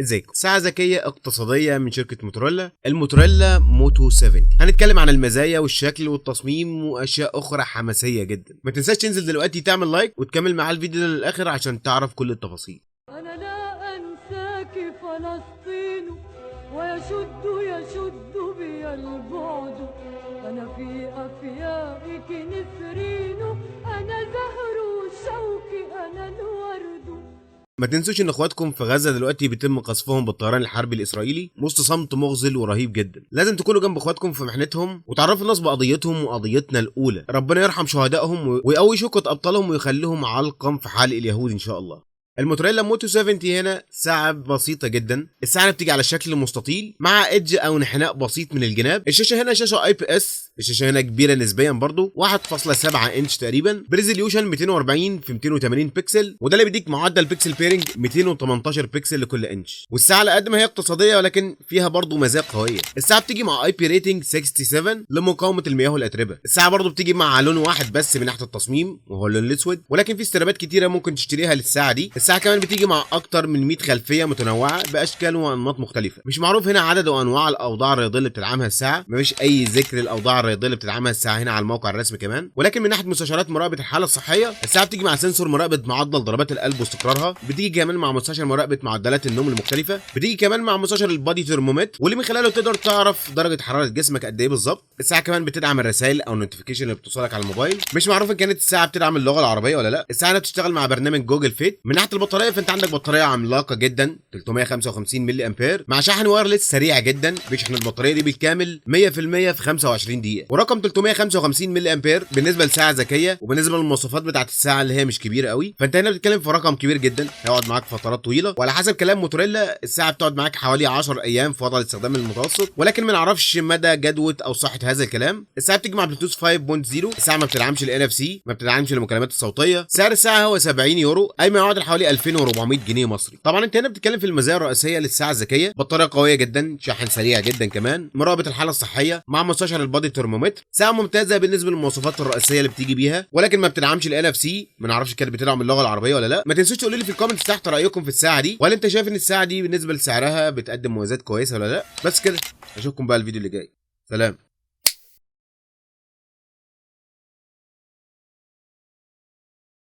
ازيكم؟ ساعة ذكية اقتصادية من شركة موتوريلا، الموتوريلا موتو 70. هنتكلم عن المزايا والشكل والتصميم واشياء اخرى حماسية جدا. ما تنساش تنزل دلوقتي تعمل لايك وتكمل معاه الفيديو للاخر عشان تعرف كل التفاصيل. أنا لا أنساك فلسطين ويشد بي البعد. أنا في أفيائك نسرين، أنا زهر الشوك، أنا الورد. ما تنسوش ان اخواتكم في غزة دلوقتي بيتم قصفهم بالطيران الحربي الاسرائيلي وسط صمت مغزل ورهيب جدا. لازم تكونوا جنب اخواتكم في محنتهم وتعرفوا الناس بقضيتهم وقضيتنا الاولى. ربنا يرحم شهدائهم ويقوي شوكة ابطالهم ويخليهم علقم في حال اليهود ان شاء الله. الموتوريلا موتو 70 هنا ساعة بسيطة جدا. الساعة بتيجي على شكل مستطيل مع ايدج او انحناء بسيط من الجناب. الشاشة هنا شاشة اي بي اس، الشاشة هنا كبيرة نسبيا برضو 1.7 انش تقريبا، بريزوليوشن 240 في 280 بكسل، وده اللي بيديك معدل بيكسل بيرنج 218 بكسل لكل انش. والساعة على قد ما هي اقتصادية ولكن فيها برضو مزايا قوية. الساعة بتيجي مع اي بي ريتنج 67 لمقاومة المياه والاتربة. الساعة برضو بتيجي مع لون واحد بس من ناحية التصميم وهو اللون الاسود، ولكن في استرابات كتيرة ممكن تشتريها للساعة دي. الساعة كمان بتيجي مع اكتر من 100 خلفيه متنوعه باشكال وانماط مختلفه. مش معروف هنا عدد وانواع الاوضاع الرياضيه اللي بتدعمها الساعه، مفيش اي ذكر للاوضاع الرياضيه اللي بتدعمها الساعه هنا على الموقع الرسمي كمان. ولكن من ناحيه مستشعرات مراقبه الحاله الصحيه، الساعه بتيجي مع سنسور مراقبه معدل ضربات القلب واستقرارها، بتيجي كمان مع مستشعر مراقبه معدلات النوم المختلفه، بتيجي كمان مع مستشعر البادي ترمومتر واللي من خلاله تقدر تعرف درجه حراره جسمك قد ايه بالظبط. الساعه كمان بتدعم الرسائل او النوتيفيكيشن اللي بتوصلك على الموبايل. مش معروف ان كانت الساعه بتدعم اللغه العربيه ولا لا. الساعه بتشتغل مع برنامج جوجل فيت. من ناحيه البطاريه فانت عندك بطاريه عملاقه جدا 355 ملي امبير مع شحن وايرلس سريع جدا، بيشحن البطاريه دي بالكامل 100% في 25 دقيقه. ورقم 355 ملي امبير بالنسبه لساعه ذكيه وبالنسبه للمواصفات بتاعه الساعه اللي هي مش كبيره قوي، فانت هنا بتتكلم في رقم كبير جدا هيقعد معاك فترات طويله. وعلى حسب كلام موتوريلا الساعه بتقعد معاك حوالي 10 ايام في وضع الاستخدام المتوسط، ولكن ما نعرفش مدى جدوى او صحه هذا الكلام. الساعه بتيجي مع بلوتوث 5.0. الساعه ما بتدعمش الان اف سي، ما بتدعمش المكالمات الصوتيه. سعر الساعه هو 70 يورو اي ما يعادل حوالي 2400 جنيه مصري. طبعا انت هنا بتتكلم في المزايا الرئيسيه للساعه الذكيه: بطاريه قويه جدا، شحن سريع جدا كمان، مراقبه الحاله الصحيه مع مستشعر البادي ترمومتر. ساعه ممتازه بالنسبه للمواصفات الرئيسيه اللي بتيجي بيها، ولكن ما بتدعمش ال اف سي. ما نعرفش كانت بتدعم اللغه العربيه ولا لا. ما تنسوش تقولوا لي في الكومنتس تحت رايكم في الساعه دي، ولا انت شايف ان الساعه دي بالنسبه لسعرها بتقدم مميزات كويسه ولا لا. بس كده، اشوفكم بقى الفيديو اللي جاي. سلام.